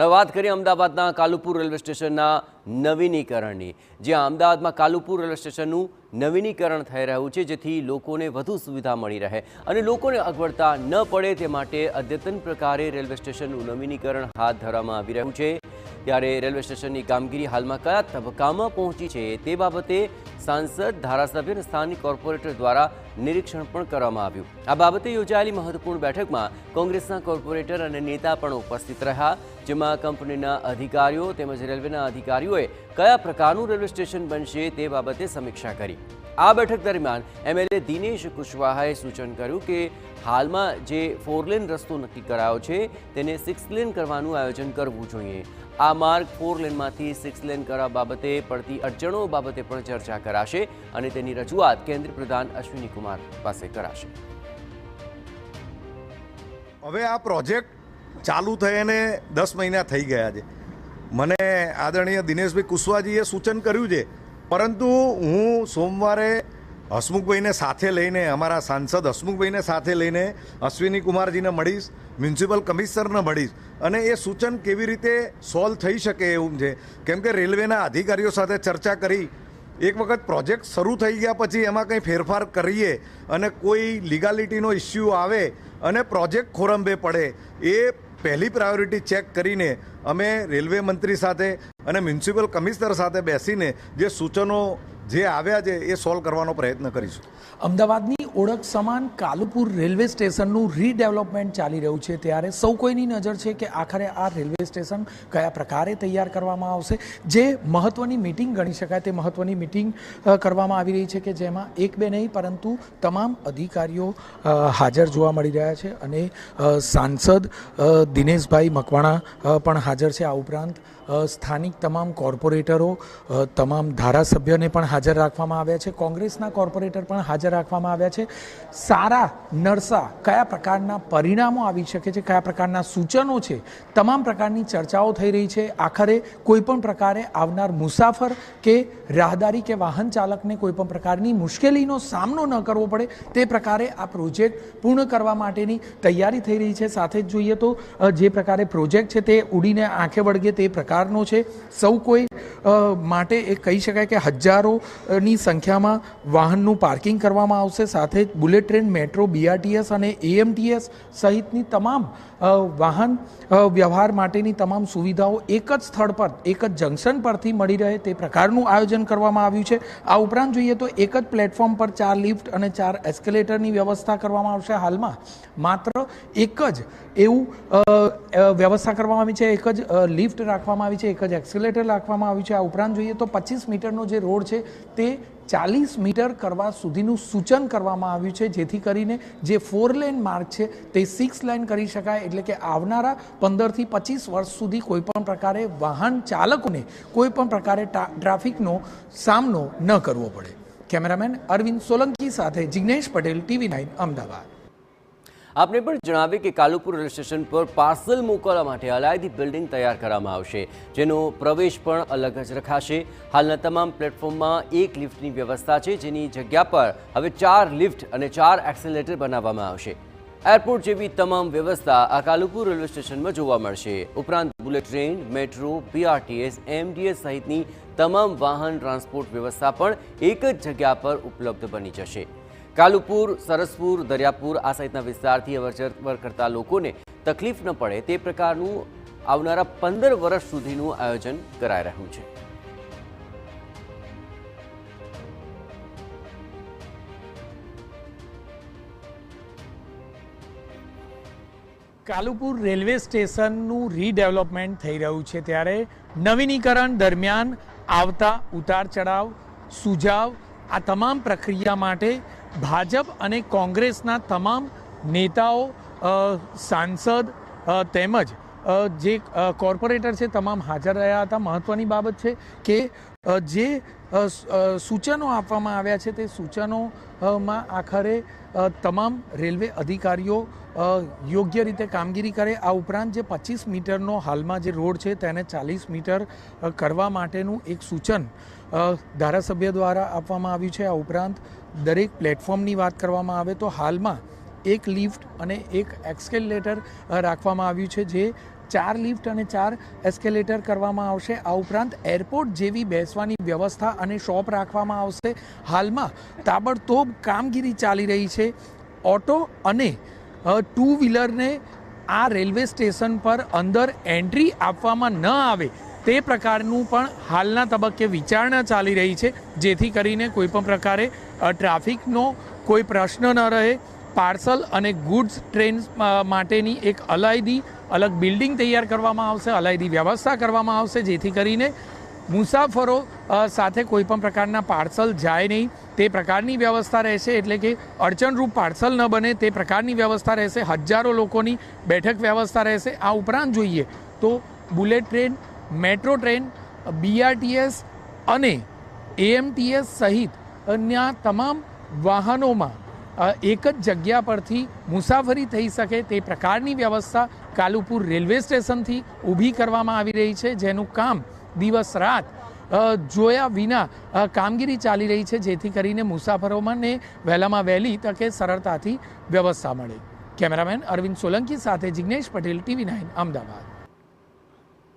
વાત કરીએ અમદાવાદના કાલુપુર રેલવે સ્ટેશનના નવીનીકરણની, જ્યાં અમદાવાદમાં કાલુપુર રેલવે સ્ટેશનનું નવીનીકરણ થઈ રહ્યું છે, જેથી લોકોને વધુ સુવિધા મળી રહે અને લોકોને અગવડતા ન પડે તે માટે અદ્યતન પ્રકારે રેલવે સ્ટેશનનું નવીનીકરણ હાથ ધરવામાં આવી રહ્યું છે। ત્યારે રેલવે સ્ટેશનની કામગીરી હાલમાં કયા તબક્કામાં પહોંચી છે તે બાબતે સાંસદ, ધારાસભ્ય અને સ્થાનિક કોર્પોરેટર દ્વારા નિરીક્ષણ પણ કરવામાં આવ્યું। આ બાબતે યોજાયેલી મહત્વપૂર્ણ બેઠકમાં કોંગ્રેસના કોર્પોરેટર અને નેતા પણ ઉપસ્થિત રહ્યા, જેમાં કંપનીના અધિકારીઓ તેમજ રેલવેના અધિકારીઓએ કયા પ્રકારનું રેલવે સ્ટેશન બનશે તે બાબતે સમીક્ષા કરી। આ બેઠક દરમિયાન એમએલએ દિનેશ કુશવાહાએ સૂચન કર્યું કે હાલમાં જે 4 લેન રસ્તો નક્કી કરાયો છે તેને 6 લેન કરવાનું આયોજન કરવું જોઈએ। આ માર્ગ 4 લેનમાંથી 6 લેન કરવા બાબતે પડતી અડચણો બાબતે પણ ચર્ચા કરાશે અને તેની રજૂઆત કેન્દ્રીય પ્રધાન અશ્વિની કુમાર પાસે કરાશે। હવે આ પ્રોજેક્ટ ચાલુ થઈને 10 મહિના થઈ ગયા છે। મને આદરણીય દિનેશભાઈ કુશવાજીએ સૂચન કર્યું છે, પરંતુ હું સોમવારે હસમુખભાઈને સાથે લઈને, અમારા સાંસદ હસમુખભાઈને સાથે લઈને અશ્વિની કુમારજીને મળીશ, મ્યુનિસિપલ કમિશનરને મળીશ અને એ સૂચન કેવી રીતે સોલ્વ થઈ શકે એવું છે। કેમ કે રેલવેના અધિકારીઓ સાથે ચર્ચા કરી, એક વખત પ્રોજેક્ટ શરૂ થઈ ગયા પછી એમાં કંઈ ફેરફાર કરીએ અને કોઈ લીગાલિટીનો ઇસ્યુ આવે અને પ્રોજેક્ટ ખોરંભે પડે, એ પહેલી પ્રાયોરિટી ચેક કરીને અમે રેલવે મંત્રી સાથે અને મ્યુનિસિપલ કમિશનર સાથે બેસીને જે સૂચનો જે આવ્યા છે એ સોલ્વ કરવાનો પ્રયત્ન કરીશું। અમદાવાદની ઓળખ સમાન કાલુપુર રેલવે સ્ટેશનનું રીડેવલપમેન્ટ ચાલી રહ્યું છે, ત્યારે સૌ કોઈની નજર છે કે આખરે આ રેલવે સ્ટેશન કયા પ્રકારે તૈયાર કરવામાં આવશે। જે મહત્ત્વની મિટિંગ ગણી શકાય તે મહત્ત્વની મિટિંગ કરવામાં આવી રહી છે કે જેમાં એક બે નહીં પરંતુ તમામ અધિકારીઓ હાજર જોવા મળી રહ્યા છે અને સાંસદ દિનેશભાઈ મકવાણા પણ હાજર છે। આ ઉપરાંત સ્થાનિક તમામ કોર્પોરેટરો, તમામ ધારાસભ્યોને પણ હાજર રાખવામાં આવ્યા છે, કોંગ્રેસના કોર્પોરેટર પણ હાજર રાખવામાં આવ્યા છે। સારા નરસા કયા પ્રકારના પરિણામો આવી શકે છે, કયા પ્રકારના સૂચનો છે, તમામ પ્રકારની ચર્ચાઓ થઈ રહી છે। આખરે કોઈપણ પ્રકારે આવનાર મુસાફર કે રાહદારી કે વાહન ચાલકને કોઈપણ પ્રકારની મુશ્કેલીનો સામનો ન કરવો પડે તે પ્રકારે આ પ્રોજેક્ટ પૂર્ણ કરવા માટેની તૈયારી થઈ રહી છે। સાથે જ જોઈએ તો જે પ્રકારે પ્રોજેક્ટ છે તે ઉડીને આંખે વળગે તે પ્રકારનો છે। સૌ કોઈ માટે એ કહી શકાય કે હજારોની સંખ્યામાં વાહનનું પાર્કિંગ કરવામાં આવશે। સાથે જ બુલેટ ટ્રેન, મેટ્રો, બીઆરટીએસ અને એએમટીએસ સહિતની તમામ વાહન વ્યવહાર માટેની તમામ સુવિધાઓ એક જ સ્થળ પર, એક જ જંકશન પરથી મળી રહે તે પ્રકારનું આયોજન કરવામાં આવ્યું છે। આ ઉપરાંત જોઈએ તો એક જ પ્લેટફોર્મ પર 4 લિફ્ટ અને 4 એસ્કેલેટરની વ્યવસ્થા કરવામાં આવશે। હાલમાં માત્ર એક જ એવું વ્યવસ્થા કરવામાં આવી છે, એક જ લિફ્ટ રાખવામાં આવી છે, એક જ એસ્કેલેટર રાખવામાં આવ્યું છે। આ ઉપરાંત જોઈએ તો 25 મીટરનો જે રોડ છે તે 40 મીટર કરવા સુધીનું સૂચન કરવામાં આવ્યું છે, જેથી કરીને જે 4 લેન માર્ગ છે તે 6 લેન કરી શકાય। એટલે કે આવનારા 15 થી 25 વર્ષ સુધી કોઈપણ પ્રકારે વાહન ચાલકોને કોઈપણ પ્રકારે ટ્રાફિકનો સામનો ન કરવો પડે। કેમેરામેન અરવિંદ સોલંકી સાથે જિગ્નેશ પટેલ, TV9 અમદાવાદ। આપને પણ જણાવીએ કે કાલુપુર રેલવે સ્ટેશન પર પાર્સલ મોકલવા માટે અલાયદી બિલ્ડિંગ તૈયાર કરવામાં આવશે, જેનો પ્રવેશ પણ અલગ જ રખાશે। હાલના તમામ પ્લેટફોર્મમાં એક લિફ્ટની વ્યવસ્થા છે, જેની જગ્યા પર હવે 4 લિફ્ટ અને 4 એક્સેલેટર બનાવવામાં આવશે। એરપોર્ટ જેવી તમામ વ્યવસ્થા આ કાલુપુર રેલવે સ્ટેશનમાં જોવા મળશે। ઉપરાંત bullet train, metro, BRTS, MDS સહિતની તમામ વાહન ટ્રાન્સપોર્ટ વ્યવસ્થા પણ એક જ જગ્યા પર ઉપલબ્ધ બની જશે। કાલુપુર, સરસપુર, દરિયાપુર આ સહિતના વિસ્તારથી અવરજવર કરતા લોકોને તકલીફ ન પડે તે પ્રકારનું આવનારા 15 વર્ષ સુધીનું આયોજન કરાઈ રહ્યું છે। કાલુપુર રેલવે સ્ટેશનનું રીડેવલપમેન્ટ થઈ રહ્યું છે, ત્યારે નવીનીકરણ દરમિયાન આવતા ઉતાર ચઢાવ, સુઝાવ આ તમામ પ્રક્રિયા માટે ભાજપ અને કોંગ્રેસના તમામ નેતાઓ, સાંસદ તેમજ જે કોર્પોરેટર છે તમામ હાજર રહ્યા હતા। મહત્ત્વની બાબત છે કે જે સૂચનો આપવામાં આવ્યા છે તે સૂચનોમાં આખરે તમામ રેલવે અધિકારીઓ યોગ્ય રીતે કામગીરી કરે। આ ઉપરાંત જે 25 મીટરનો હાલમાં જે રોડ છે તેને 40 મીટર કરવા માટેનું એક સૂચન ધારાસભ્ય દ્વારા આપવામાં આવ્યું છે। આ ઉપરાંત દરેક પ્લેટફોર્મની વાત કરવામાં આવે તો હાલમાં એક લિફ્ટ અને એક એસ્કેલેટર રાખવામાં આવ્યું છે, જે 4 લિફ્ટ અને 4 એસ્કેલેટર કરવામાં આવશે. આ ઉપરાંત એરપોર્ટ જેવી બેસવાની વ્યવસ્થા અને શોપ રાખવામાં આવશે. હાલમાં તાબડતોબ કામગીરી ચાલી રહી છે. ઓટો અને ટુ વ્હીલરને આ રેલવે સ્ટેશન પર અંદર એન્ટ્રી આપવામાં ન આવે તે પ્રકારનું પણ હાલના તબક્કે વિચારણા ચાલી રહી છે, જેથી કરીને કોઈ પણ પ્રકારે ટ્રાફિકનો કોઈ પ્રશ્ન ન રહે. પાર્સલ અને ગુડ્સ ટ્રેન માટેની એક અલગ બિલ્ડિંગ તૈયાર કરવામાં આવશે, અલાયદી વ્યવસ્થા કરવામાં આવશે, જેથી કરીને મુસાફરો સાથે કોઈ પણ પ્રકારના પાર્સલ જાય નહીં તે પ્રકારની વ્યવસ્થા રહેશે. એટલે કે અડચણરૂપ પાર્સલ ન બને તે પ્રકારની વ્યવસ્થા રહેશે. હજારો લોકોની બેઠક વ્યવસ્થા રહેશે. આ ઉપરાંત જોઈએ તો bullet train, metro train, BRTS અને AMTS સહિત અન્ય તમામ વાહનોમાં એક જ જગ્યા પરથી મુસાફરી થઈ શકે તે પ્રકારની વ્યવસ્થા કાલુપુર રેલવે સ્ટેશનથી ઊભી કરવામાં આવી રહી છે, જેનું કામ દિવસ રાત જોયા વિના કામગીરી ચાલી રહી છે, જેથી કરીને મુસાફરોને વહેલામાં વહેલી તકે સરળતાથી વ્યવસ્થા મળે. કેમેરામેન અરવિંદ સોલંકી સાથે જિગ્નેશ પટેલ, TV9 અમદાવાદ.